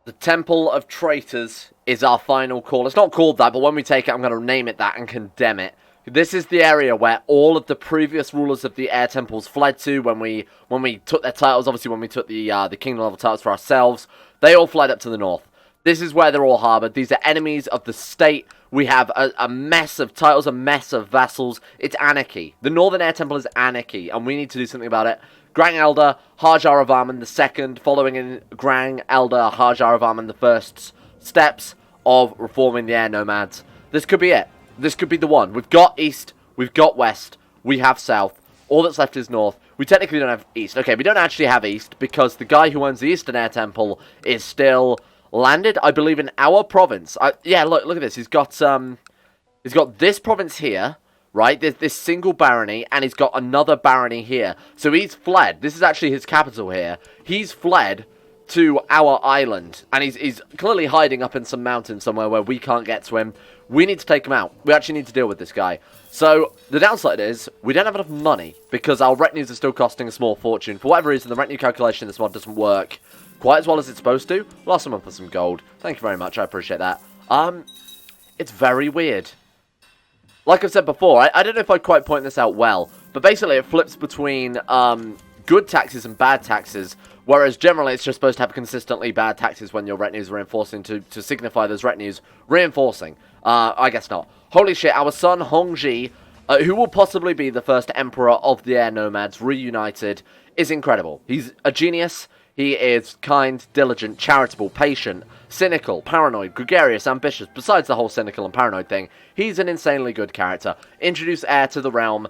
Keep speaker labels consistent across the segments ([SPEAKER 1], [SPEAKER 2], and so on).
[SPEAKER 1] The Temple of Traitors is our final call. It's not called that, but when we take it, I'm going to name it that and condemn it. This is the area where all of the previous rulers of the Air Temples fled to when we took their titles. Obviously, when we took the Kingdom level titles for ourselves, they all fled up to the north. This is where they're all harbored. These are enemies of the state. We have a mess of titles, a mess of vassals. It's anarchy. The Northern Air Temple is anarchy, and we need to do something about it. Grand Elder Hajar of Arman II, following in Grand Elder Hajar of Arman I's steps of reforming the Air Nomads. This could be it. This could be the one. We've got East, we've got West, we have South. All that's left is North. We technically don't have East. Okay, we don't actually have East, because the guy who owns the Eastern Air Temple is still landed, I believe, in our province. Yeah, look at this. He's got this province here, right? There's this single barony, and he's got another barony here. So he's fled. This is actually his capital here. He's fled to our island, and he's clearly hiding up in some mountain somewhere where we can't get to him. We need to take him out. We actually need to deal with this guy. So the downside is we don't have enough money because our retinues are still costing a small fortune. For whatever reason, the retinue calculation in this mod doesn't work quite as well as it's supposed to. Lost someone for some gold. Thank you very much. I appreciate that. It's very weird. Like I've said before, I don't know if I'd quite point this out well, but basically it flips between good taxes and bad taxes, whereas generally it's just supposed to have consistently bad taxes when your retinue is reinforcing to signify those retinues reinforcing. I guess not. Holy shit, our son Hongji, who will possibly be the first emperor of the Air Nomads reunited, is incredible. He's a genius. He is kind, diligent, charitable, patient, cynical, paranoid, gregarious, ambitious. Besides the whole cynical and paranoid thing, he's an insanely good character. Introduce heir to the realm.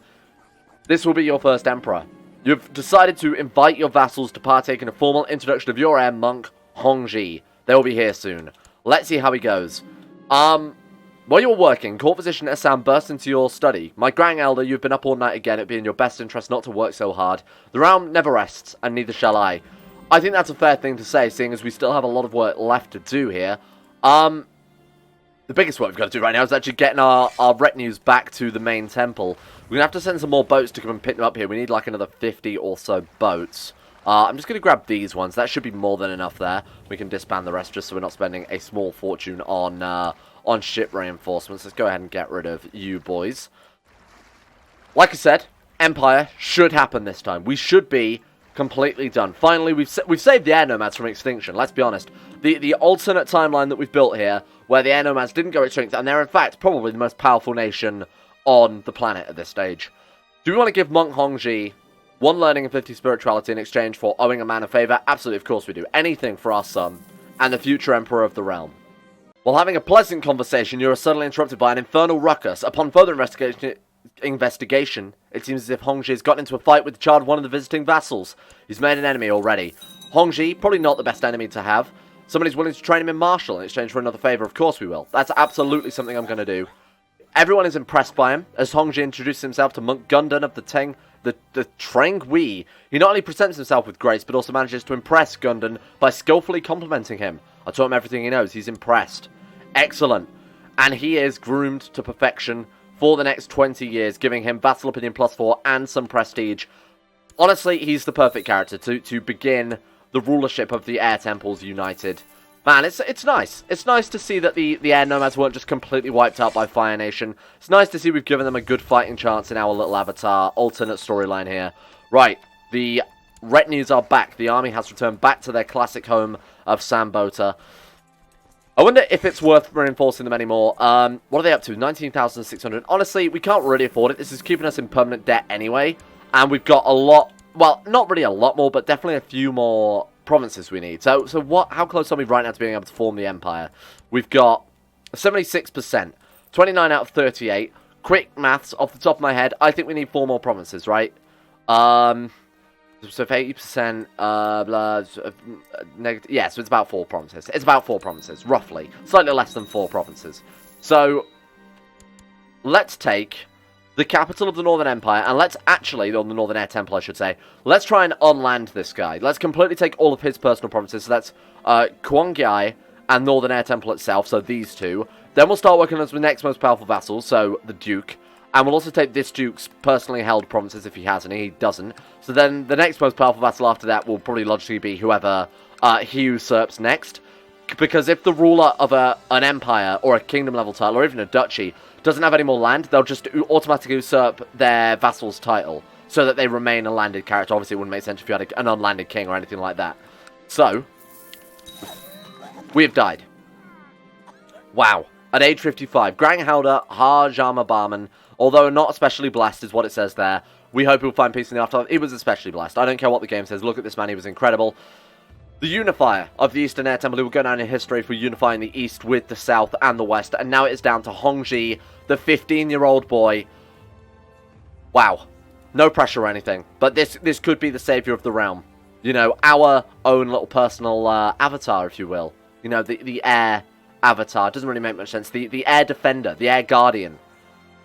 [SPEAKER 1] This will be your first emperor. You've decided to invite your vassals to partake in a formal introduction of your heir monk, Hongji. They will be here soon. Let's see how he goes. While you're working, court physician Assam bursts into your study. My grand elder, you've been up all night again. It'd be in your best interest not to work so hard. The realm never rests, and neither shall I. I think that's a fair thing to say, seeing as we still have a lot of work left to do here. The biggest work we've got to do right now is actually getting our retinues back to the main temple. We're going to have to send some more boats to come and pick them up here. We need like another 50 or so boats. I'm just going to grab these ones. That should be more than enough there. We can disband the rest just so we're not spending a small fortune on ship reinforcements. Let's go ahead and get rid of you boys. Like I said, Empire should happen this time. We should be completely done. Finally, we've saved the Air Nomads from extinction. Let's be honest. The alternate timeline that we've built here, where the Air Nomads didn't go extinct, and they're in fact probably the most powerful nation on the planet at this stage. Do we want to give Monk Hongji 1 learning and 50 spirituality in exchange for owing a man a favor? Absolutely, of course we do. Anything for our son and the future emperor of the realm. While having a pleasant conversation, you are suddenly interrupted by an infernal ruckus. Upon further investigation, it seems as if Hongji has gotten into a fight with the child of one of the visiting vassals. He's made an enemy already. Hongji, probably not the best enemy to have. Somebody's willing to train him in martial in exchange for another favor. Of course we will. That's absolutely something I'm going to do. Everyone is impressed by him, as Hongji introduces himself to Monk Gundun of the Treng Wei. He not only presents himself with grace, but also manages to impress Gundun by skillfully complimenting him. I taught him everything he knows. He's impressed. Excellent. And he is groomed to perfection for the next 20 years, giving him Vassal Opinion +4 and some prestige. Honestly, he's the perfect character to begin the rulership of the Air Temples united. Man, it's nice. It's nice to see that the Air Nomads weren't just completely wiped out by Fire Nation. It's nice to see we've given them a good fighting chance in our little Avatar alternate storyline here. Right, the retinues are back. The army has returned back to their classic home of Sambota. I wonder if it's worth reinforcing them anymore. What are they up to? 19,600. Honestly, we can't really afford it. This is keeping us in permanent debt anyway. And we've got a lot, well, not really a lot more, but definitely a few more provinces we need. So how close are we right now to being able to form the empire? We've got 76%, 29 out of 38. Quick maths off the top of my head. I think we need 4 more provinces, right? So if 80%, negative, yeah, so it's about 4 provinces. It's about 4 provinces, roughly. Slightly less than 4 provinces. So, let's take the capital of the Northern Empire, and let's actually, on the Northern Air Temple, I should say, let's try and unland this guy. Let's completely take all of his personal provinces. So that's Kuangyai and Northern Air Temple itself, so these two. Then we'll start working on the next most powerful vassal, so the Duke. And we'll also take this Duke's personally held provinces if he has any. He doesn't. So then the next most powerful vassal after that will probably logically be whoever he usurps next. Because if the ruler of an empire or a kingdom level title or even a duchy doesn't have any more land, they'll just automatically usurp their vassal's title so that they remain a landed character. Obviously, it wouldn't make sense if you had an unlanded king or anything like that. So, we have died. Wow. At age 55, Granghalder Harjama Barman, although not especially blessed is what it says there. We hope he'll find peace in the afterlife. He was especially blessed. I don't care what the game says. Look at this man. He was incredible. The unifier of the Eastern Air Temple, who will go down in history for unifying the East with the South and the West. And now it is down to Hongji, the 15-year-old boy. Wow. No pressure or anything. But this could be the savior of the realm. You know, our own little personal avatar, if you will. You know, the air avatar. Doesn't really make much sense. The air defender, the air guardian.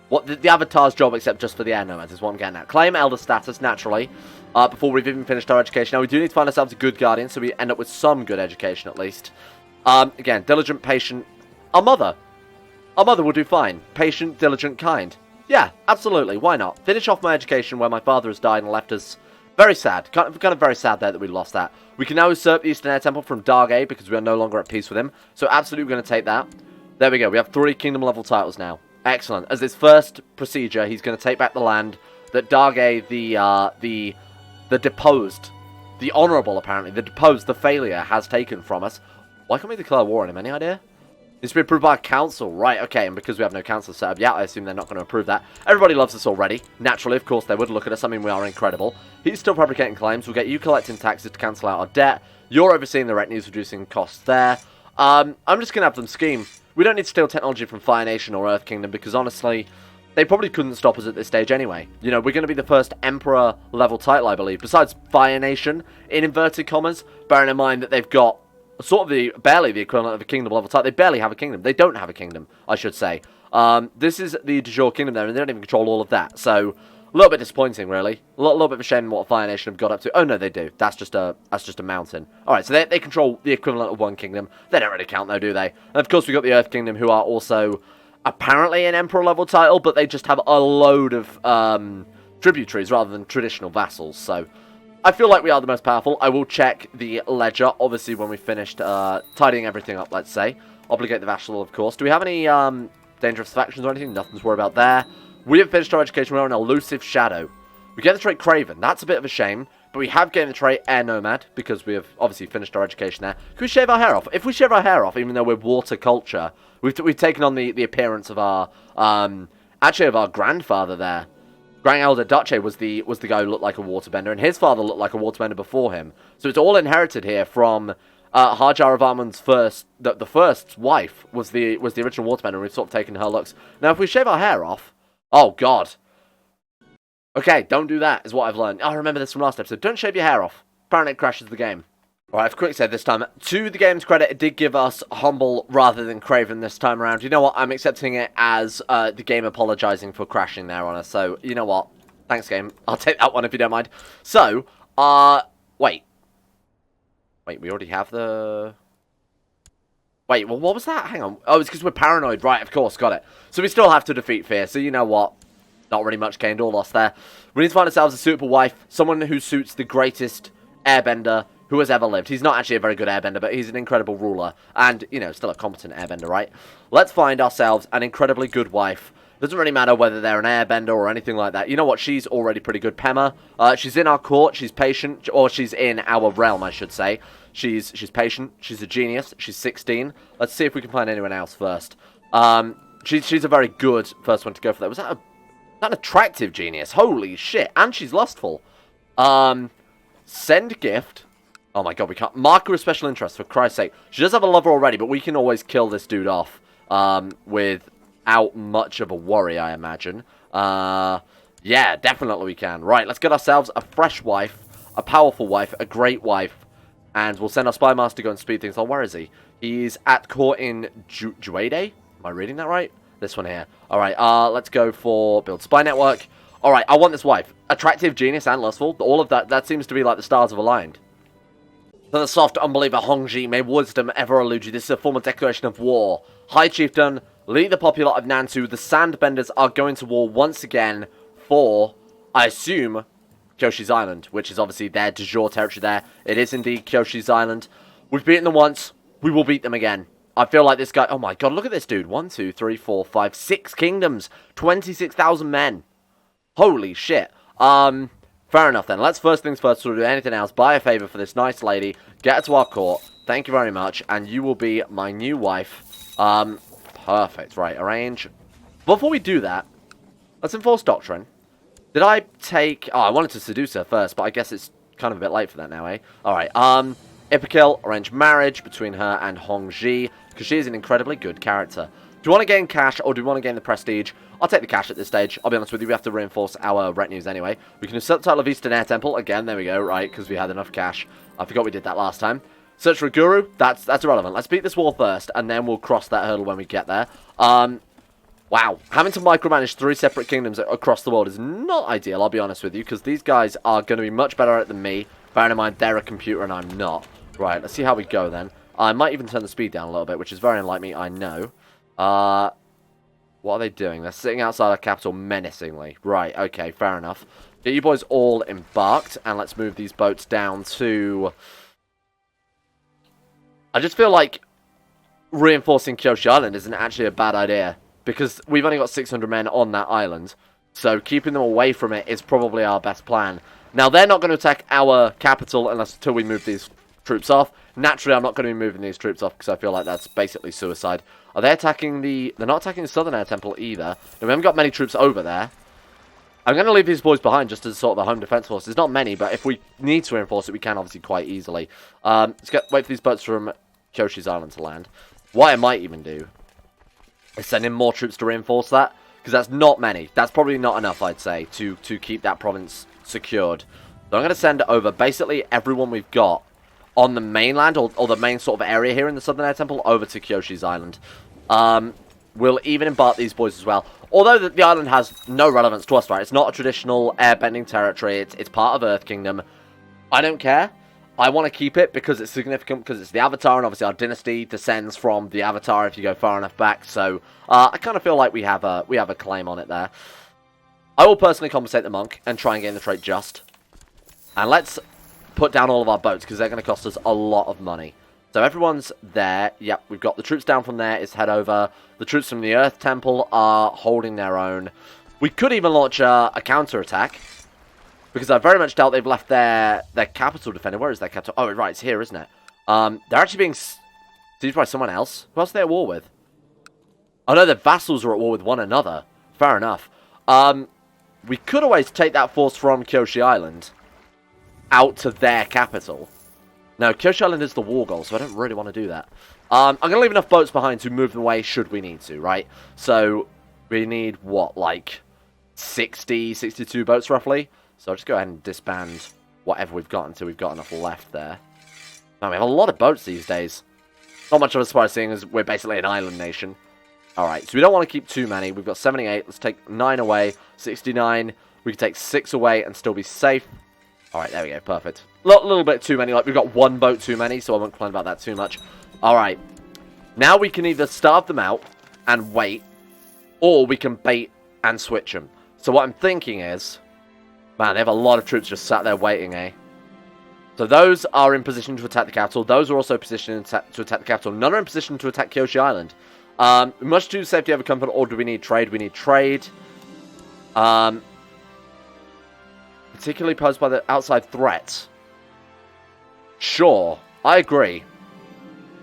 [SPEAKER 1] What the avatar's job, except just for the air nomads, is what I'm getting at. Claim elder status, naturally, before we've even finished our education. Now, we do need to find ourselves a good guardian, so we end up with some good education, at least. Again, diligent, patient. Our mother will do fine. Patient, diligent, kind. Yeah, absolutely. Why not? Finish off my education where my father has died and left us. Very sad. Kind of very sad there that we lost that. We can now usurp the Eastern Air Temple from Dargay because we are no longer at peace with him. So absolutely going to take that. There we go. We have 3 kingdom level titles now. Excellent. As his first procedure, he's going to take back the land that Dargay, the deposed, the honourable apparently, the deposed, the failure has taken from us. Why can't we declare war on him? Any idea? Needs to be approved by a council. Right, okay, and because we have no council set up yet, I assume they're not going to approve that. Everybody loves us already. Naturally, of course, they would look at us. I mean, we are incredible. He's still fabricating claims. We'll get you collecting taxes to cancel out our debt. You're overseeing the retinues, reducing costs there. I'm just going to have them scheme. We don't need to steal technology from Fire Nation or Earth Kingdom because, honestly, they probably couldn't stop us at this stage anyway. You know, we're going to be the first Emperor-level title, I believe, besides Fire Nation, in inverted commas, bearing in mind that they've got sort of barely the equivalent of a kingdom-level title. They barely have a kingdom. They don't have a kingdom, I should say. This is the de jure kingdom there, and they don't even control all of that. So, a little bit disappointing, really. A little bit of a shame what Fire Nation have got up to. Oh, no, they do. That's just a mountain. Alright, so they control the equivalent of one kingdom. They don't really count, though, do they? And, of course, we've got the Earth Kingdom, who are also apparently an Emperor-level title, but they just have a load of tributaries rather than traditional vassals. So, I feel like we are the most powerful. I will check the ledger, obviously, when we've finished tidying everything up, let's say. Obligate the vassal, of course. Do we have any dangerous factions or anything? Nothing to worry about there. We have finished our education. We're an elusive shadow. We get the trait Craven. That's a bit of a shame. But we have gained the trait Air Nomad because we have obviously finished our education there. Can we shave our hair off? If we shave our hair off, even though we're water culture, we've taken on the appearance of our actually of our grandfather there. Grand Elder Duce was the guy who looked like a waterbender, and his father looked like a waterbender before him. So it's all inherited here from Hajar Varman's first. The first wife was the original waterbender, and we've sort of taken her looks. Now, if we shave our hair off, oh god. Okay, don't do that, is what I've learned. I remember this from last episode. Don't shave your hair off. Apparently it crashes the game. Alright, I've quick said this time. To the game's credit, it did give us Humble rather than Craven this time around. You know what? I'm accepting it as the game apologising for crashing there on us. So, you know what? Thanks, game. I'll take that one if you don't mind. So, wait. Wait, we already have the... Wait, well, what was that? Hang on. Oh, it's because we're paranoid. Right, of course, got it. So we still have to defeat Fear. So, you know what? Not really much gained or lost there. We need to find ourselves a suitable wife. Someone who suits the greatest airbender who has ever lived. He's not actually a very good airbender, but he's an incredible ruler. And, you know, still a competent airbender, right? Let's find ourselves an incredibly good wife. Doesn't really matter whether they're an airbender or anything like that. You know what? She's already pretty good. Pema. She's in our court. She's patient. Or she's in our realm, I should say. She's patient. She's a genius. She's 16. Let's see if we can find anyone else first. She's a very good first one to go for that. Was that an attractive genius? Holy shit. And she's lustful. Send gift. Oh my god, we can't. Mark her with special interest, for Christ's sake. She does have a lover already, but we can always kill this dude off without much of a worry, I imagine. Yeah, definitely we can. Right, let's get ourselves a fresh wife, a powerful wife, a great wife, and we'll send our spy master to go and speed things on. Where is he? He's at court in Juade? Am I reading that right? This one here. Alright, let's go for build spy network. Alright, I want this wife. Attractive, genius, and lustful. All of that seems to be like the stars have aligned. To the soft unbeliever Hongji, may wisdom ever elude you. This is a formal declaration of war. High Chieftain, lead the popular of Nantu. The Sandbenders are going to war once again for, I assume, Kyoshi's Island, which is obviously their de jure territory there. It is indeed Kyoshi's Island. We've beaten them once. we will beat them again. I feel like this guy... Oh my god, look at this dude. 1, 2, 3, 4, 5, 6 kingdoms. 26,000 men. Holy shit. Fair enough then. Let's first things first, we'll do anything else. Buy a favour for this nice lady. Get her to our court. Thank you very much. And you will be my new wife. Perfect. Right, arrange. Before we do that, let's enforce doctrine. Did I take... Oh, I wanted to seduce her first, but I guess it's kind of a bit late for that now, eh? Alright, Ipakil, arrange marriage between her and Hongji, because she is an incredibly good character. Do we want to gain cash, or do we want to gain the prestige? I'll take the cash at this stage. I'll be honest with you, we have to reinforce our retinues anyway. We can do subtitle of Eastern Air Temple. Again, there we go, right, because we had enough cash. I forgot we did that last time. Search for a guru, that's irrelevant. Let's beat this war first, and then we'll cross that hurdle when we get there. Wow, having to micromanage 3 separate kingdoms across the world is not ideal, I'll be honest with you, because these guys are going to be much better at it than me. Bearing in mind, they're a computer and I'm not. Right, let's see how we go then. I might even turn the speed down a little bit, which is very unlike me, I know. What are they doing? They're sitting outside our capital menacingly. Right, okay, fair enough. Get you boys all embarked, and let's move these boats down to... I just feel like reinforcing Kyoshi Island isn't actually a bad idea, because we've only got 600 men on that island, so keeping them away from it is probably our best plan. Now, they're not going to attack our capital until we move these troops off. Naturally, I'm not going to be moving these troops off because I feel like that's basically suicide. Are they attacking the... They're not attacking the Southern Air Temple either. We haven't got many troops over there. I'm going to leave these boys behind just as sort of a home defense force. There's not many, but if we need to reinforce it, we can obviously quite easily. Let's wait for these boats from Kyoshi's Island to land. What I might even do is send in more troops to reinforce that, because that's not many. That's probably not enough, I'd say, to keep that province secured. So I'm going to send over basically everyone we've got on the mainland, or the main sort of area here in the Southern Air Temple, over to Kyoshi's Island. We'll even embark these boys as well. Although the island has no relevance to us, right? It's not a traditional airbending territory. It's part of Earth Kingdom. I don't care. I want to keep it because it's significant, because it's the Avatar, and obviously our dynasty descends from the Avatar if you go far enough back. So I kind of feel like we have a claim on it there. I will personally compensate the monk and try and gain the trait just. And let's put down all of our boats, because they're going to cost us a lot of money. So everyone's there. Yep, we've got the troops down from there. Is head over. The troops from the Earth Temple are holding their own. We could even launch a counter-attack, because I very much doubt they've left their capital defended. Where is their capital? Oh, right, it's here, isn't it? They're actually being sieged by someone else. Who else are they at war with? Oh, no, their vassals are at war with one another. Fair enough. We could always take that force from Kyoshi Island out to their capital. Now, Kyoshi Island is the war goal, so I don't really want to do that. I'm going to leave enough boats behind to move them away should we need to, right? So, we need, what, like 60, 62 boats roughly? So I'll just go ahead and disband whatever we've got until we've got enough left there. Now, we have a lot of boats these days. Not much of a surprise seeing as we're basically an island nation. Alright, so we don't want to keep too many. We've got 78. Let's take 9 away. 69. We can take 6 away and still be safe. Alright, there we go. Perfect. A little bit too many. Like, we've got 1 boat too many, so I won't complain about that too much. Alright. Now we can either starve them out and wait, or we can bait and switch them. So what I'm thinking is... Man, they have a lot of troops just sat there waiting, eh? So those are in position to attack the capital. Those are also positioned to attack the capital. None are in position to attack Kyoshi Island. Much to safety over comfort, or do we need trade? We need trade. Particularly posed by the outside threats. Sure, I agree.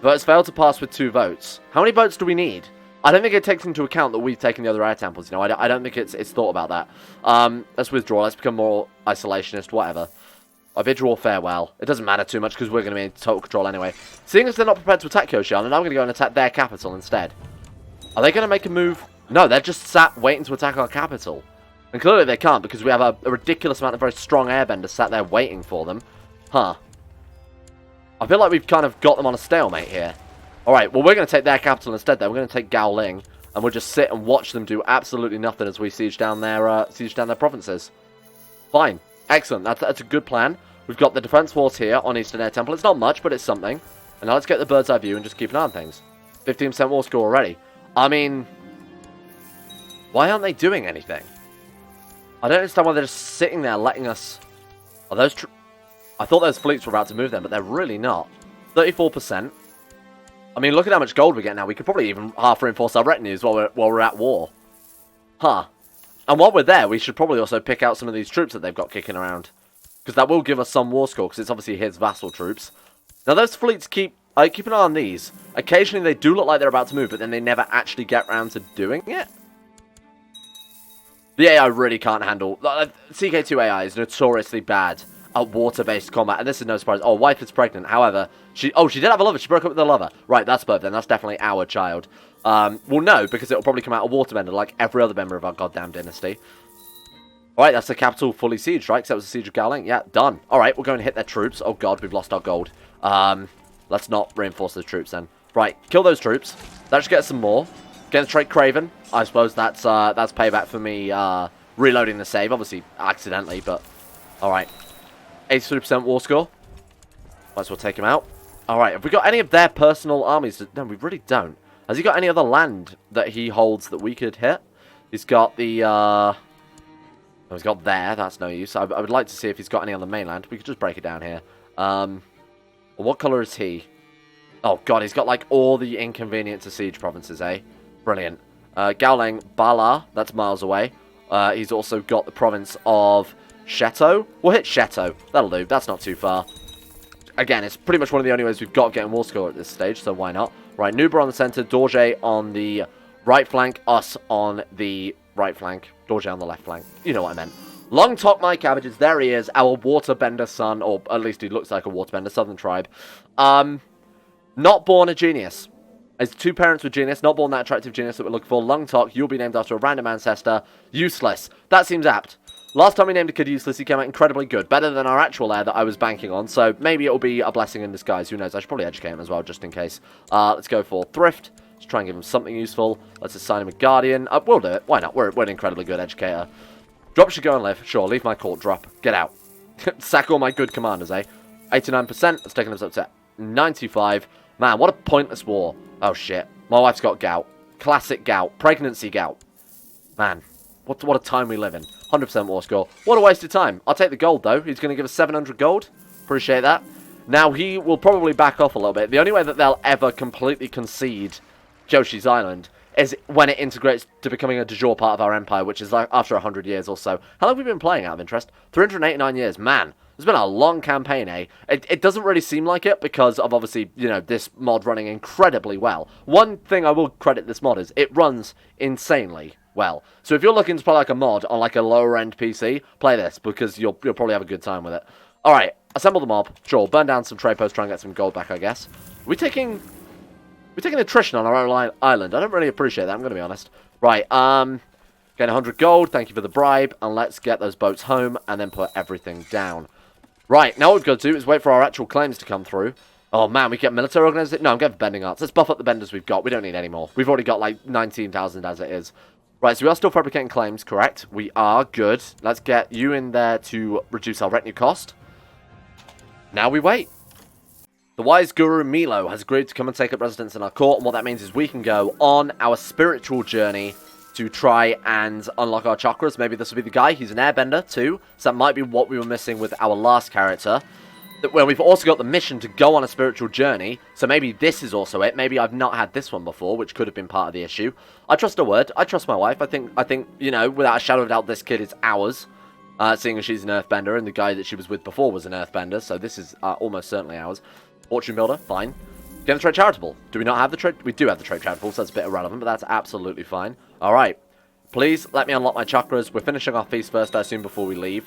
[SPEAKER 1] But it's failed to pass with 2 votes. How many votes do we need? I don't think it takes into account that we've taken the other air temples, you know. I don't think it's thought about that. Let's withdraw. Let's become more isolationist, whatever. I bid you all farewell. It doesn't matter too much because we're going to be in total control anyway. Seeing as they're not prepared to attack Kyoshi Island, I'm going to go and attack their capital instead. Are they going to make a move? No, they're just sat waiting to attack our capital. And clearly they can't, because we have a ridiculous amount of very strong airbenders sat there waiting for them. Huh. I feel like we've kind of got them on a stalemate here. Alright, well, we're going to take their capital instead, then. We're going to take Gaoling, and we'll just sit and watch them do absolutely nothing as we siege down their provinces. Fine. Excellent. That's a good plan. We've got the defense force here on Eastern Air Temple. It's not much, but it's something. And now let's get the bird's eye view and just keep an eye on things. 15% war score already. I mean, why aren't they doing anything? I don't understand why they're just sitting there letting us... Are those... I thought those fleets were about to move them, but they're really not. 34%. I mean, look at how much gold we get now. We could probably even half reinforce our retinues while we're at war. Huh. And while we're there, we should probably also pick out some of these troops that they've got kicking around. Because that will give us some war score, because it's obviously his vassal troops. Now, those fleets keep an eye on these. Occasionally, they do look like they're about to move, but then they never actually get around to doing it. The AI really can't handle... CK2 AI is notoriously bad at water-based combat, and this is no surprise. Oh, wife is pregnant. However, she did have a lover. She broke up with the lover. Right, that's both then. That's definitely our child. Well, no, because it'll probably come out a waterbender like every other member of our goddamn dynasty. Alright, that's the capital fully sieged, right? Because that was the siege of Gowling. Yeah, done. Alright, we're going to hit their troops. Oh god, we've lost our gold. Let's not reinforce those troops then. Right, kill those troops. That should get us some more. Get the trait Craven. I suppose that's payback for me reloading the save. Obviously, accidentally, but... Alright. 83% war score. Might as well take him out. Alright, have we got any of their personal armies? No, we really don't. Has he got any other land that he holds that we could hit? He's got the... Oh, he's got there. That's no use. I would like to see if he's got any on the mainland. We could just break it down here. What colour is he? Oh, God. He's got, like, all the inconvenient to siege provinces, eh? Brilliant. Gowling, Bala. That's miles away. He's also got the province of Sheto. We'll hit Sheto. That'll do. That's not too far. Again, it's pretty much one of the only ways we've got getting war score at this stage, so why not? Right, Nuba on the centre, Dorje on the right flank, us on the right flank, Dorje on the left flank. You know what I meant. Long top my cabbages, there he is, our waterbender son, or at least he looks like a waterbender, southern tribe. Not born a genius. His two parents were genius, not born that attractive genius that we're looking for. Long talk, you'll be named after a random ancestor. Useless. That seems apt. Last time we named a kid useless, he came out incredibly good. Better than our actual heir that I was banking on. So maybe it'll be a blessing in disguise. Who knows? I should probably educate him as well, just in case. Let's go for Thrift. Let's try and give him something useful. Let's assign him a Guardian. We'll do it. Why not? We're an incredibly good educator. Drop should go and live. Sure, leave my court. Drop. Get out. Sack all my good commanders, eh? 89%. That's taking us up to 95. Man, what a pointless war. Oh, shit. My wife's got gout. Classic gout. Pregnancy gout. Man, what a time we live in. 100% war score. What a waste of time. I'll take the gold, though. He's going to give us 700 gold. Appreciate that. Now, he will probably back off a little bit. The only way that they'll ever completely concede Joshi's Island is when it integrates to becoming a de jure part of our empire, which is like after 100 years or so. How long have we been playing, out of interest? 389 years. Man, it's been a long campaign, eh? It doesn't really seem like it because of, obviously, you know, this mod running incredibly well. One thing I will credit this mod is it runs insanely well. So if you're looking to play like a mod on like a lower end PC, play this because you'll probably have a good time with it. Alright, assemble the mob. Sure, burn down some trade posts, try and get some gold back, I guess. We're taking attrition on our own island. I don't really appreciate that, I'm going to be honest. Right, getting 100 gold, thank you for the bribe, and let's get those boats home and then put everything down. Right, now what we've got to do is wait for our actual claims to come through. Oh man, we get military organization. No, I'm going for bending arts. Let's buff up the benders we've got. We don't need any more. We've already got like 19,000 as it is. Right, so we are still fabricating claims, correct? We are, good. Let's get you in there to reduce our retinue cost. Now we wait. The wise guru Milo has agreed to come and take up residence in our court, and what that means is we can go on our spiritual journey to try and unlock our chakras. Maybe this will be the guy. He's an airbender too, so that might be what we were missing with our last character. Well, we've also got the mission to go on a spiritual journey, so maybe this is also it. Maybe I've not had this one before, which could have been part of the issue. I trust her word. I trust my wife. I think you know, without a shadow of a doubt, this kid is ours, seeing as she's an earthbender, and the guy that she was with before was an earthbender, so this is almost certainly ours. Fortune builder, fine. Get the trade charitable. Do we not have the trade? We do have the trade charitable, so that's a bit irrelevant, but that's absolutely fine. Alright. Please, let me unlock my chakras. We're finishing our feast first, I assume, before we leave.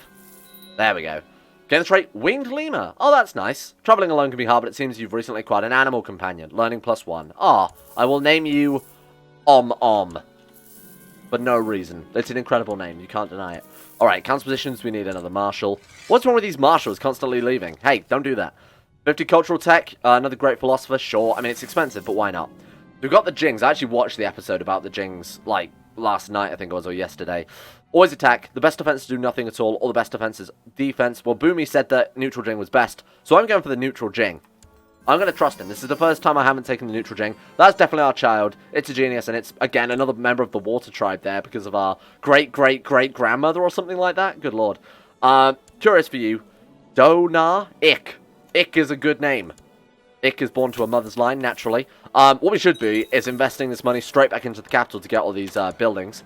[SPEAKER 1] There we go. Get the trait Winged Lemur. Oh, that's nice. Traveling alone can be hard, but it seems you've recently acquired an animal companion. Learning +1. Ah, I will name you Om. For no reason. It's an incredible name. You can't deny it. Alright, council positions. We need another marshal. What's wrong with these marshals constantly leaving? Hey, don't do that. 50 cultural tech. Another great philosopher. Sure. I mean, it's expensive, but why not? We've got the Jings. I actually watched the episode about the Jings, like, last night, I think it was, or yesterday. Always attack. The best defense is do nothing at all. Or the best defense is defense. Well, Boomy said that neutral Jing was best. So I'm going for the neutral Jing. I'm going to trust him. This is the first time I haven't taken the neutral Jing. That's definitely our child. It's a genius. And it's, again, another member of the water tribe there because of our great-great-great-grandmother or something like that. Good lord. Curious for you. Donar Ik. Ik is a good name. Ick is born to a mother's line, naturally. What we should be is investing this money straight back into the capital to get all these buildings.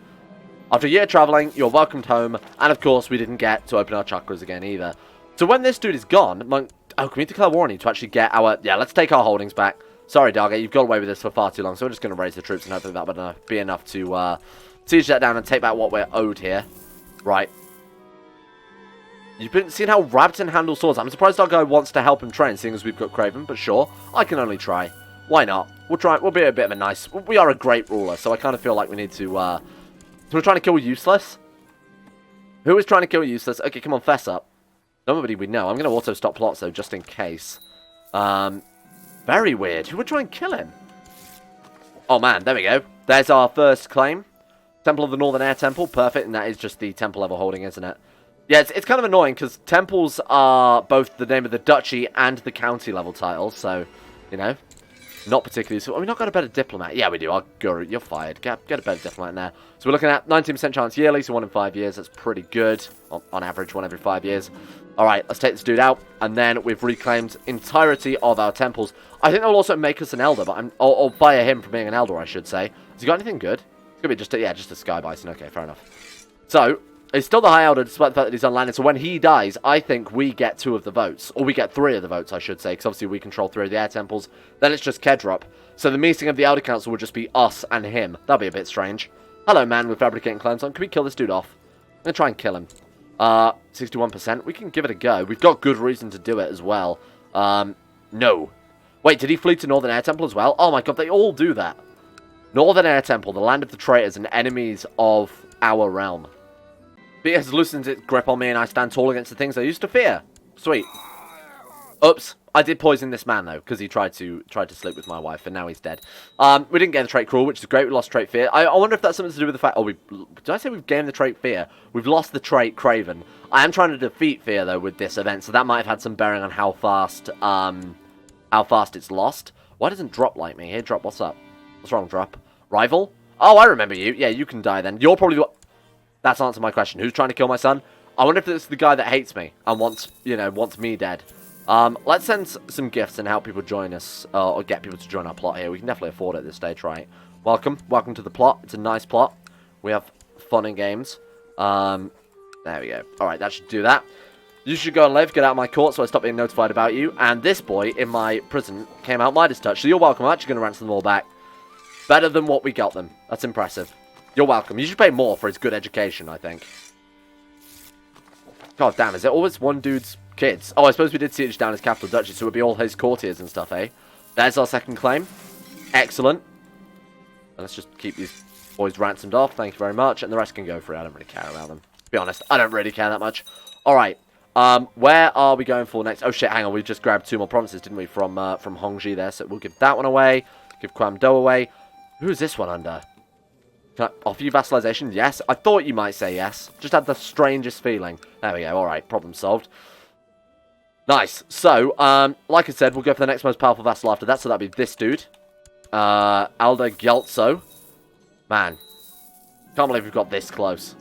[SPEAKER 1] After a year traveling, you're welcomed home, and of course, we didn't get to open our chakras again either. So when this dude is gone, can we declare war on you to actually get our... Yeah, let's take our holdings back. Sorry, Dargate, you've got away with this for far too long, so we're just going to raise the troops, and hopefully that would be enough to siege that down and take back what we're owed here. Right. You've been seeing how Rabbiton handles swords. I'm surprised our guy wants to help him train, seeing as we've got Craven, but sure, I can only try. Why not? We'll try. We'll be a bit of a nice... We are a great ruler, so I kind of feel like we need to... So we're trying to kill Useless? Who is trying to kill Useless? Okay, come on, fess up. Nobody we know. I'm going to auto-stop plots, though, just in case. Very weird. Who would try and kill him? Oh, man. There we go. There's our first claim. Temple of the Northern Air Temple. Perfect. And that is just the temple level holding, isn't it? Yeah, it's kind of annoying, because temples are both the name of the duchy and the county level titles. So, you know, not particularly... So, we've not got a better diplomat. Yeah, we do. Our guru, you're fired. Get a better diplomat in there. So we're looking at 19% chance yearly, so 1 in 5 years. That's pretty good. On average, 1 every 5 years. Alright, let's take this dude out, and then we've reclaimed entirety of our temples. I think they'll also make us an elder, but or fire him from being an elder, I should say. Has he got anything good? It's gonna be just a sky bison. Okay, fair enough. So, he's still the high elder, despite the fact that he's unlanded. So when he dies, I think we get 2 of the votes. Or we get 3 of the votes, I should say, because obviously we control 3 of the air temples. Then it's just Kedrup. So the meeting of the Elder Council would just be us and him. That'll be a bit strange. Hello, man with fabricating clones on. Can we kill this dude off? I'm gonna try and kill him. 61%. We can give it a go. We've got good reason to do it as well. No. Wait, did he flee to Northern Air Temple as well? Oh my god, they all do that. Northern Air Temple, the land of the traitors and enemies of our realm. Fear has loosened its grip on me and I stand tall against the things I used to fear. Sweet. Oops. I did poison this man, though, because he tried to sleep with my wife, and now he's dead. We didn't get the trait Cruel, which is great. We lost trait Fear. I wonder if that's something to do with the fact... Oh, did I say we've gained the trait Fear? We've lost the trait Craven. I am trying to defeat Fear, though, with this event, so that might have had some bearing on how fast it's lost. Why doesn't Drop like me? Hey, Drop, what's up? What's wrong, Drop? Rival? Oh, I remember you. Yeah, you can die, then. You're probably... That's answered my question. Who's trying to kill my son? I wonder if it's the guy that hates me and wants me dead. Let's send some gifts and help people join us, or get people to join our plot here. We can definitely afford it at this stage, right? Welcome to the plot. It's a nice plot. We have fun and games. There we go. Alright, that should do that. You should go and live, get out of my court so I stop being notified about you. And this boy in my prison came out Midas touch, so you're welcome. I'm actually going to ransom them all back. Better than what we got them. That's impressive. You're welcome. You should pay more for his good education, I think. God damn, is it always one dude's kids? Oh, I suppose we did siege down his capital duchy, so it would be all his courtiers and stuff, eh? There's our second claim. Excellent. And let's just keep these boys ransomed off. Thank you very much. And the rest can go free. I don't really care about them. To be honest, I don't really care that much. Alright. Where are we going for next? Oh shit, hang on. We just grabbed 2 more provinces, didn't we? From Hongji there. So we'll give that one away. Give Kwam Do away. Who's this one under? Can I offer you vassalization? Yes. I thought you might say yes. Just had the strangest feeling. There we go. Alright, problem solved. Nice. So, like I said, we'll go for the next most powerful vassal after that. So that'll be this dude. Alda Gyaltso. Man. Can't believe we've got this close.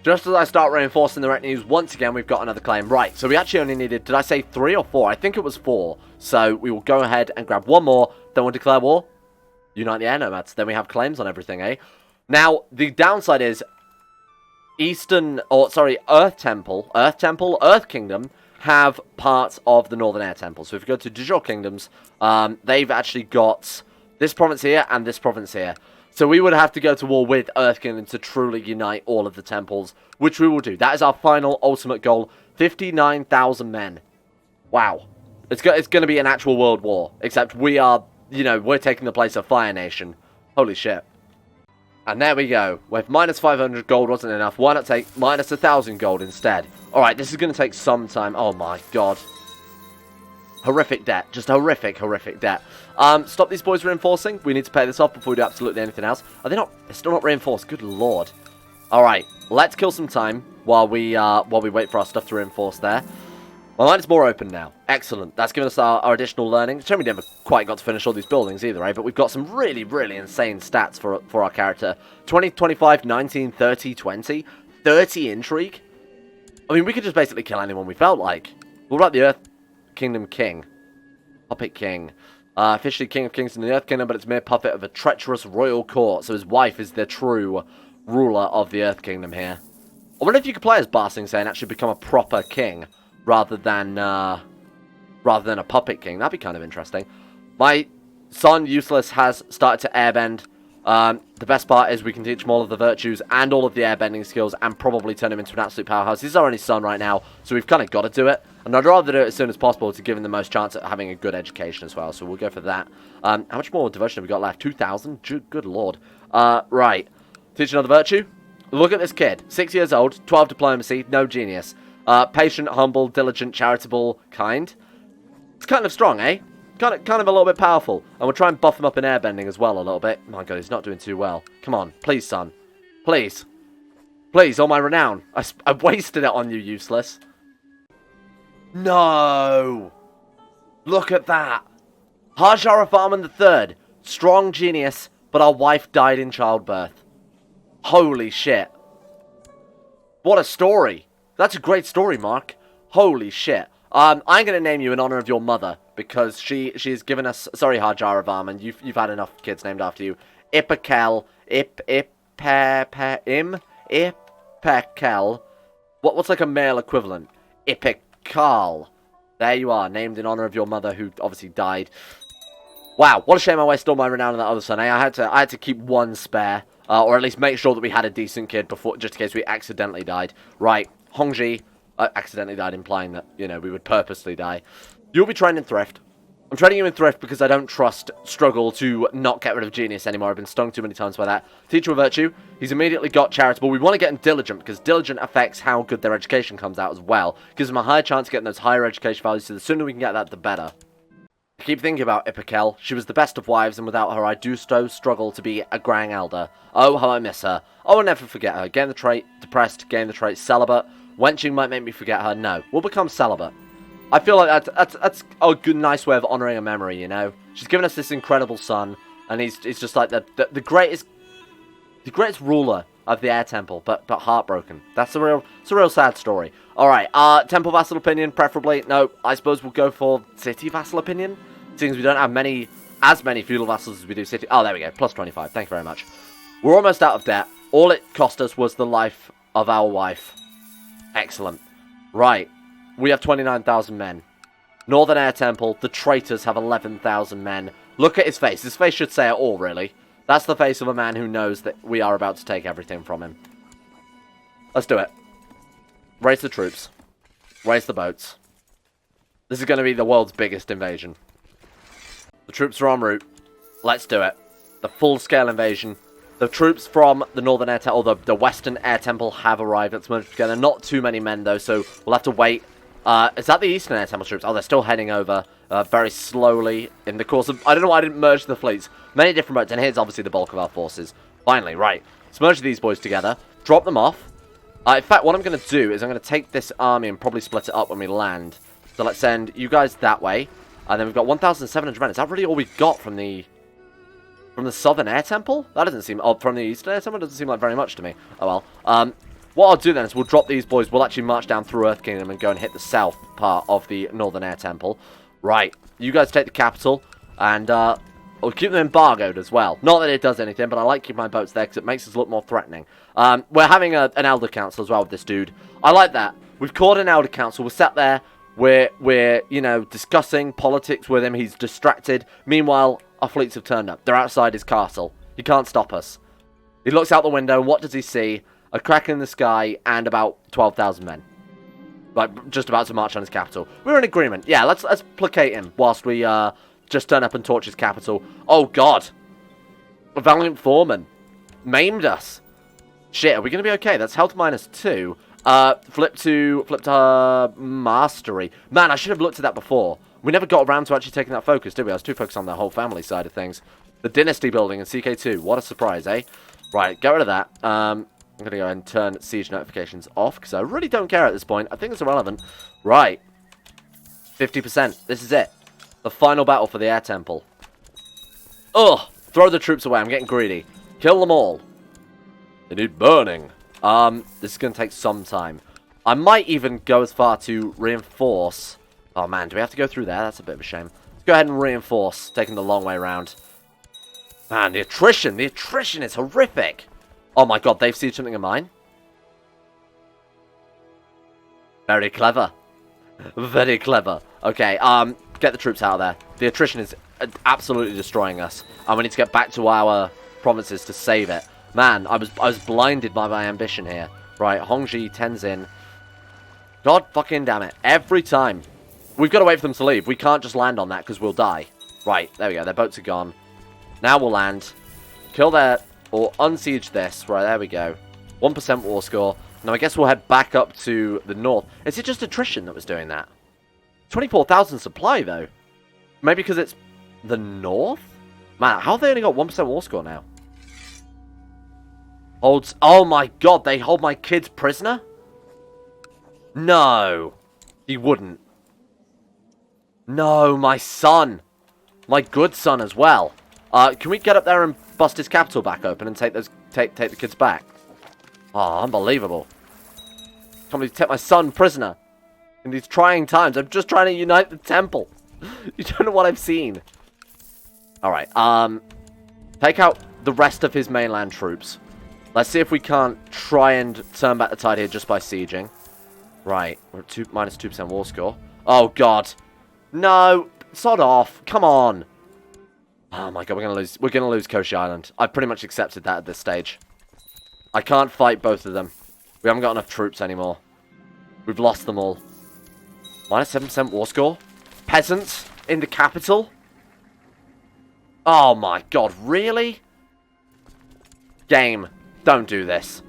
[SPEAKER 1] Just as I start reinforcing the retinues, once again, we've got another claim. Right, so we actually only needed, did I say 3 or 4? I think it was 4. So we will go ahead and grab 1 more. Then we'll declare war. Unite the air nomads. Then we have claims on everything, eh? Now, the downside is Earth Temple, Earth Kingdom have parts of the Northern Air Temple. So if you go to Dijor Kingdoms, they've actually got this province here and this province here. So we would have to go to war with Earth Kingdom to truly unite all of the temples, which we will do. That is our final ultimate goal. 59,000 men. Wow. It's going to be an actual world war, except we are, we're taking the place of Fire Nation. Holy shit. And there we go. With minus 500 gold wasn't enough. Why not take minus 1,000 gold instead? Alright, this is going to take some time. Oh my god. Horrific debt. Just horrific debt. Stop these boys reinforcing. We need to pay this off before we do absolutely anything else. Are they not? They're still not reinforced. Good lord. Alright, let's kill some time while we wait for our stuff to reinforce there. My mind is more open now. Excellent. That's given us our additional learning. It's we never quite got to finish all these buildings either, right? But we've got some really, really insane stats for our character. 20, 25, 19, 30, 20. 30 intrigue. I mean, we could just basically kill anyone we felt like. What about the Earth Kingdom King? Puppet king. Officially king of kings in the Earth Kingdom, but it's mere puppet of a treacherous royal court. So his wife is the true ruler of the Earth Kingdom here. I wonder if you could play as Ba Sing Se and actually become a proper king rather than a puppet king. That'd be kind of interesting. My son, Useless, has started to airbend. The best part is we can teach him all of the virtues and all of the airbending skills and probably turn him into an absolute powerhouse. He's our only son right now, so we've kind of got to do it. And I'd rather do it as soon as possible to give him the most chance at having a good education as well, so we'll go for that. How much more devotion have we got left? 2,000? Good lord. Right. Teach another virtue. Look at this kid. 6 years old, 12 diplomacy, no genius. Patient, humble, diligent, charitable, kind. It's kind of strong, eh? Kind of a little bit powerful. And we'll try and buff him up in airbending as well a little bit. My god, he's not doing too well. Come on, please, son. Please. Please, all my renown. I wasted it on you, Useless. No! Look at that. Hajar III. Strong genius, but our wife died in childbirth. Holy shit. What a story. That's a great story, Mark. Holy shit. I'm going to name you in honor of your mother, because she's given us... Sorry, Hajar Varman, you've had enough kids named after you. Ipekel. Ipekel. What's like a male equivalent? Ipekal. There you are, named in honor of your mother, who obviously died. Wow, what a shame I wasted all my renown on that other son, eh? I had to keep one spare, or at least make sure that we had a decent kid before, just in case we accidentally died. Right, Hongji... accidentally died, implying that, you know, we would purposely die. You'll be trained in Thrift. I'm training you in Thrift because I don't trust Struggle to not get rid of Genius anymore. I've been stung too many times by that. Teacher of Virtue. He's immediately got Charitable. We want to get him Diligent because Diligent affects how good their education comes out as well. Gives them a higher chance of getting those higher education values, so the sooner we can get that, the better. I keep thinking about Ipekel. She was the best of wives, and without her, I do so struggle to be a Grang Elder. Oh, how I miss her. Oh, I'll never forget her. Gain the trait Depressed, gain the trait Celibate. Wenching might make me forget her. No, we'll become celibate. I feel like that's a good, nice way of honouring a memory, you know? She's given us this incredible son, and he's just like the greatest ruler of the Air Temple, but heartbroken. It's a real sad story. Alright, Temple Vassal Opinion, preferably. No, I suppose we'll go for City Vassal Opinion, seeing as we don't have as many feudal vassals as we do city. Oh, there we go, plus 25, thank you very much. We're almost out of debt. All it cost us was the life of our wife. Excellent. Right. We have 29,000 men. Northern Air Temple, the traitors have 11,000 men. Look at his face. His face should say it all, really. That's the face of a man who knows that we are about to take everything from him. Let's do it. Raise the troops. Raise the boats. This is going to be the world's biggest invasion. The troops are en route. Let's do it. The full-scale invasion. The troops from the Northern Air Temple, or the Western Air Temple, have arrived. Let's merge together. Not too many men, though, so we'll have to wait. Is that the Eastern Air Temple troops? Oh, they're still heading over very slowly in the course of... I don't know why I didn't merge the fleets. Many different boats, and here's obviously the bulk of our forces. Finally, right. Let's merge these boys together. Drop them off. In fact, what I'm going to do is I'm going to take this army and probably split it up when we land. So let's send you guys that way. And then we've got 1,700 men. Is that really all we've got from the... From the Southern Air Temple? That doesn't seem... Oh, from the Eastern Air Temple? Doesn't seem like very much to me. Oh, well. What I'll do then is we'll drop these boys. We'll actually march down through Earth Kingdom and go and hit the south part of the Northern Air Temple. Right. You guys take the capital. And, we'll keep them embargoed as well. Not that it does anything, but I like keeping my boats there because it makes us look more threatening. We're having an Elder Council as well with this dude. I like that. We've called an Elder Council. We're sat there. We're, you know, discussing politics with him. He's distracted. Meanwhile... Our fleets have turned up. They're outside his castle. He can't stop us. He looks out the window, and what does he see? A crack in the sky and about 12,000 men. Like, just about to march on his capital. We're in agreement. Yeah, let's placate him whilst we just turn up and torch his capital. Oh, God. A valiant foreman. Maimed us. Shit, are we going to be okay? That's health -2. Flip to mastery. Man, I should have looked at that before. We never got around to actually taking that focus, did we? I was too focused on the whole family side of things. The dynasty building in CK2. What a surprise, eh? Right, get rid of that. I'm going to go ahead and turn siege notifications off, because I really don't care at this point. I think it's irrelevant. Right. 50%. This is it. The final battle for the Air Temple. Ugh! Throw the troops away. I'm getting greedy. Kill them all. They need burning. This is going to take some time. I might even go as far to reinforce... Oh, man, do we have to go through there? That's a bit of a shame. Let's go ahead and reinforce, taking the long way around. Man, the attrition is horrific. Oh my god, they've seen something of mine. Very clever. Very clever. Okay, get the troops out of there. The attrition is absolutely destroying us. And we need to get back to our provinces to save it. Man, I was blinded by my ambition here. Right, Hongji, Tenzin. God fucking damn it. Every time. We've got to wait for them to leave. We can't just land on that because we'll die. Right, there we go. Their boats are gone. Now we'll land. Kill their... or unsiege this. Right, there we go. 1% war score. Now I guess we'll head back up to the north. Is it just attrition that was doing that? 24,000 supply, though. Maybe because it's the north? Man, how have they only got 1% war score now? Holds... oh my god, they hold my kids prisoner? No. He wouldn't. No, my son. My good son as well. Can we get up there and bust his capital back open and take the kids back? Oh, unbelievable. Can't believe take my son prisoner. In these trying times. I'm just trying to unite the temple. You don't know what I've seen. Alright, take out the rest of his mainland troops. Let's see if we can't try and turn back the tide here just by sieging. Right, we're at -2% war score. Oh, God. No, sod off. Come on. Oh, my God, we're going to lose Koshi Island. I've pretty much accepted that at this stage. I can't fight both of them. We haven't got enough troops anymore. We've lost them all. -7% war score? Peasants in the capital? Oh, my God, really? Game, don't do this.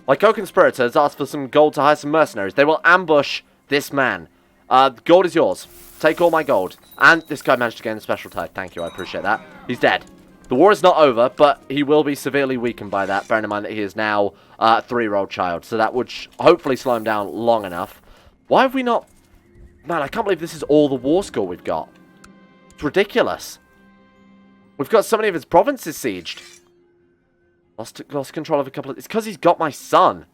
[SPEAKER 1] My co-conspirator has asked for some gold to hire some mercenaries. They will ambush this man. Gold is yours. Take all my gold. And this guy managed to gain a special tide. Thank you, I appreciate that. He's dead. The war is not over, but he will be severely weakened by that, bearing in mind that he is now a 3-year-old child. So that would hopefully slow him down long enough. Why have we not... man, I can't believe this is all the war score we've got. It's ridiculous. We've got so many of his provinces sieged. Lost control of a couple of... it's because he's got my son.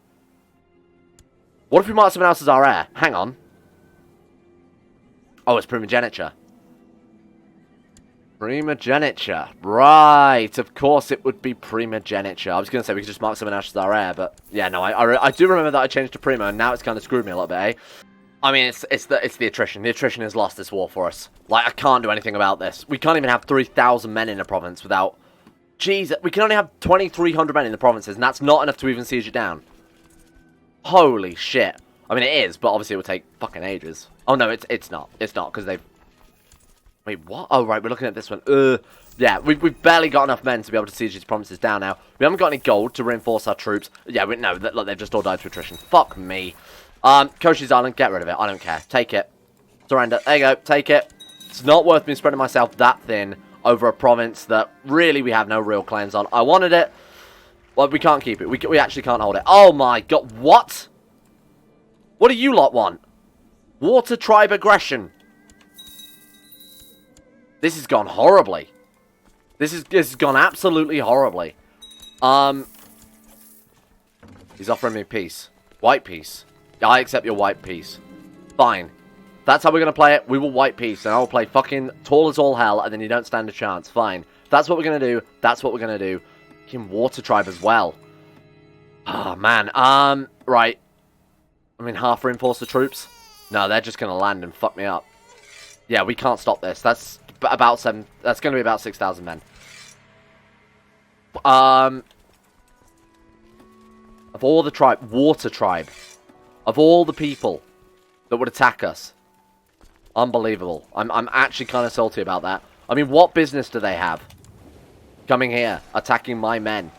[SPEAKER 1] What if we mark someone else as our heir? Hang on. Oh, it's primogeniture. Primogeniture. Right. Of course it would be primogeniture. I was going to say we could just mark someone else as our heir, but... yeah, no, I do remember that I changed to primo, and now it's kind of screwed me a little bit, eh? I mean, it's the attrition. The attrition has lost this war for us. Like, I can't do anything about this. We can't even have 3,000 men in a province without... jeez, we can only have 2,300 men in the provinces, and that's not enough to even siege it down. Holy shit. I mean, it is, but obviously it would take fucking ages. Oh, no, it's not. It's not, because they've... wait, what? Oh, right, we're looking at this one. Yeah, we've barely got enough men to be able to siege these provinces down now. We haven't got any gold to reinforce our troops. Yeah, no, look, they've just all died to attrition. Fuck me. Koshi's Island, get rid of it. I don't care. Take it. Surrender. There you go. Take it. It's not worth me spreading myself that thin over a province that really we have no real claims on. I wanted it. Well, we can't keep it. We actually can't hold it. Oh my god. What? What do you lot want? Water tribe aggression. This has gone horribly. This has gone absolutely horribly. He's offering me peace. White peace. I accept your white peace. Fine. That's how we're going to play it. We will white peace, and I will play fucking tall as all hell, and then you don't stand a chance. Fine. That's what we're going to do. That's what we're going to do. Fucking water tribe as well. Oh, man. Right. I mean, half reinforce the troops. No, they're just going to land and fuck me up. Yeah, we can't stop this. That's about 7... that's going to be about 6,000 men. Of all the tribe... water tribe. Of all the people that would attack us. Unbelievable. I'm actually kind of salty about that. I mean, what business do they have? Coming here, attacking my men.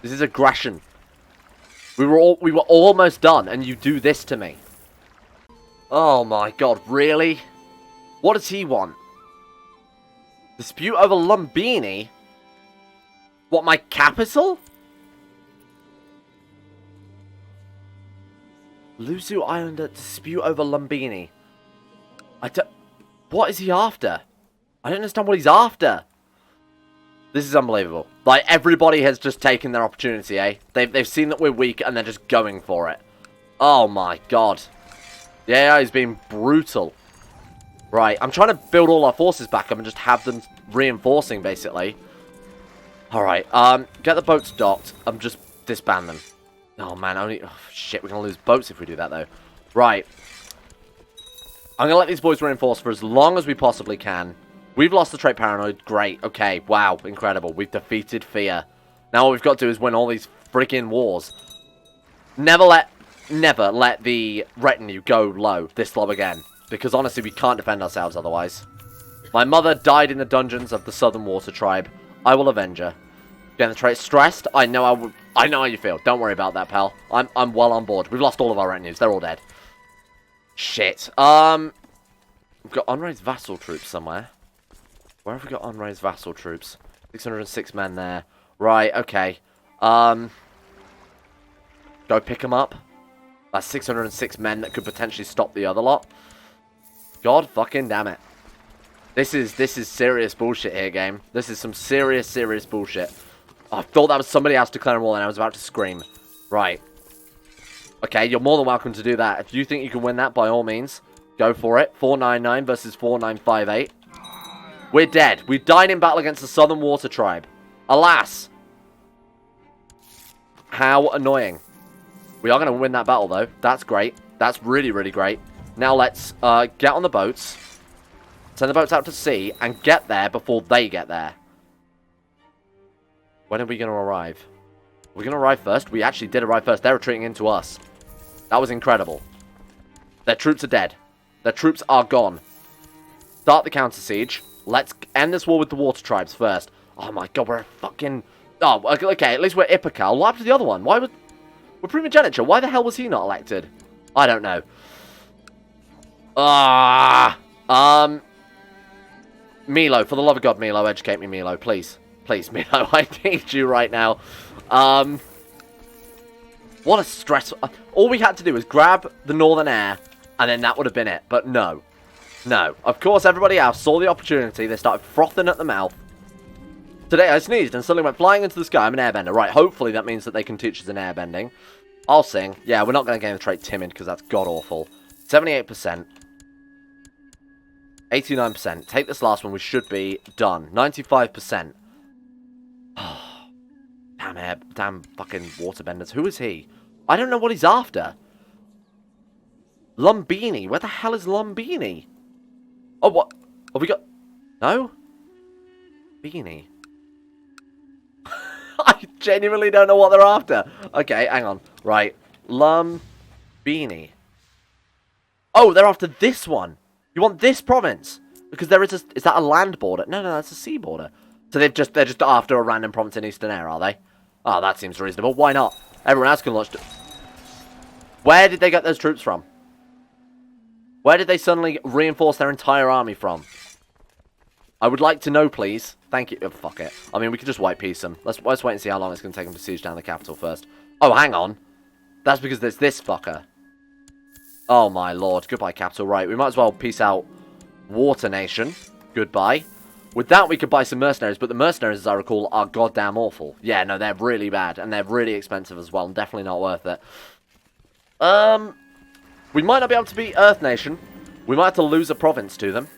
[SPEAKER 1] This is aggression. We were almost done, and you do this to me. Oh my god, really? What does he want? Dispute over Lumbini? What, my capital? Luzu Islander dispute over Lumbini. What is he after? I don't understand what he's after. This is unbelievable. Like, everybody has just taken their opportunity, eh? They've seen that we're weak, and they're just going for it. Oh my god. Yeah, he's been brutal. Right, I'm trying to build all our forces back up and just have them reinforcing, basically. Alright, get the boats docked. I'm just disband them. Oh, man, oh, shit, we're going to lose boats if we do that, though. Right. I'm going to let these boys reinforce for as long as we possibly can. We've lost the trait Paranoid. Great. Okay, wow, incredible. We've defeated Fear. Now what we've got to do is win all these freaking wars. Never let the retinue go low, this low again. Because honestly, we can't defend ourselves otherwise. My mother died in the dungeons of the Southern Water Tribe. I will avenge her. Getting the trait stressed? I know how you feel. Don't worry about that, pal. I'm well on board. We've lost all of our retinues. They're all dead. Shit. We've got unraised vassal troops somewhere. Where have we got unraised vassal troops? 606 men there. Right, okay. Go pick them up. That's 606 men that could potentially stop the other lot. God fucking damn it. This is serious bullshit here, game. This is some serious bullshit. Oh, I thought that was somebody else declaring war and I was about to scream. Right. Okay, you're more than welcome to do that. If you think you can win that, by all means, go for it. 499 versus 4958. We're dead. We died in battle against the Southern Water Tribe. Alas. How annoying. We are going to win that battle, though. That's great. That's really, really great. Now let's get on the boats. Send the boats out to sea and get there before they get there. When are we going to arrive? We're going to arrive first. We actually did arrive first. They're retreating into us. That was incredible. Their troops are dead. Their troops are gone. Start the counter siege. Let's end this war with the water tribes first. Oh my god, we're a fucking... Oh, okay, at least we're Ipecal. What happened to the other one? Why was... We're primogeniture. Why the hell was he not elected? I don't know. Milo, for the love of God, Milo, educate me, Milo, please. Please, Milo, I need you right now. What a stress. All we had to do was grab the Northern Air, and then that would have been it. But no. No. Of course, everybody else saw the opportunity. They started frothing at the mouth. Today, I sneezed and suddenly went flying into the sky. I'm an airbender. Right, hopefully that means that they can teach us an airbending. I'll sing. Yeah, we're not going to gain the trait timid, because that's god-awful. 78%. 89%. Take this last one. We should be done. 95%. Damn fucking waterbenders. Who is he? I don't know what he's after. Lumbini. Where the hell is Lumbini? Oh, what? Have we got... No? Beanie. I genuinely don't know what they're after. Okay, hang on. Right. Lumbini. Oh, they're after this one. You want this province? Because there is a... Is that a land border? No, that's a sea border. So they're just after a random province in Eastern Air, are they? Oh, that seems reasonable. Why not? Everyone else can launch... Where did they get those troops from? Where did they suddenly reinforce their entire army from? I would like to know, please. Thank you. Oh, fuck it. I mean, we could just white piece them. Let's wait and see how long it's going to take them to siege down the capital first. Oh, hang on. That's because there's this fucker. Oh, my lord. Goodbye, capital. Right, we might as well peace out Water Nation. Goodbye. With that, we could buy some mercenaries, but the mercenaries, as I recall, are goddamn awful. Yeah, no, they're really bad, and they're really expensive as well, and definitely not worth it. We might not be able to beat Earth Nation. We might have to lose a province to them.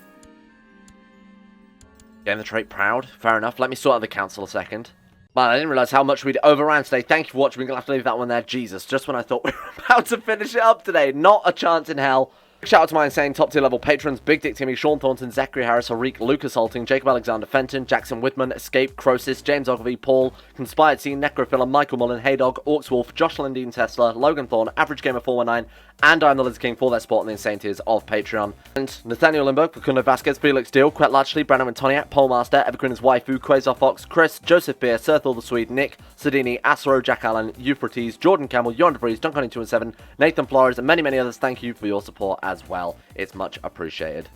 [SPEAKER 1] Getting the trait proud. Fair enough. Let me sort out the council a second. Man, I didn't realise how much we'd overran today. Thank you for watching. We're going to have to leave that one there. Jesus, just when I thought we were about to finish it up today. Not a chance in hell. Shout out to my insane top tier level patrons: Big Dick Timmy, Sean Thornton, Zachary Harris, Harik, Lucas Halting, Jacob Alexander Fenton, Jackson Whitman, Escape, Crosis, James Ogilvy, Paul, Conspired Scene, Necrophila, Michael Mullen, Haydog, Orcs Wolf, Josh Lindeen Tesla, Logan Thorne, Average Gamer 419, and I'm the Lizard King for their support on the insane tiers of Patreon. And Nathaniel Limburg, Facundo Vasquez, Felix Deal, Quet Latchley, Brandon Antoniak, Polemaster, Evergreen Waifu, Quasar Fox, Chris, Joseph Beer, Serthal the Swede, Nick, Sadini, Asro, Jack Allen, Euphrates, Jordan Campbell, Johan DeVries, Duncan217, Nathan Flores, and many others. Thank you for your support as well. It's much appreciated.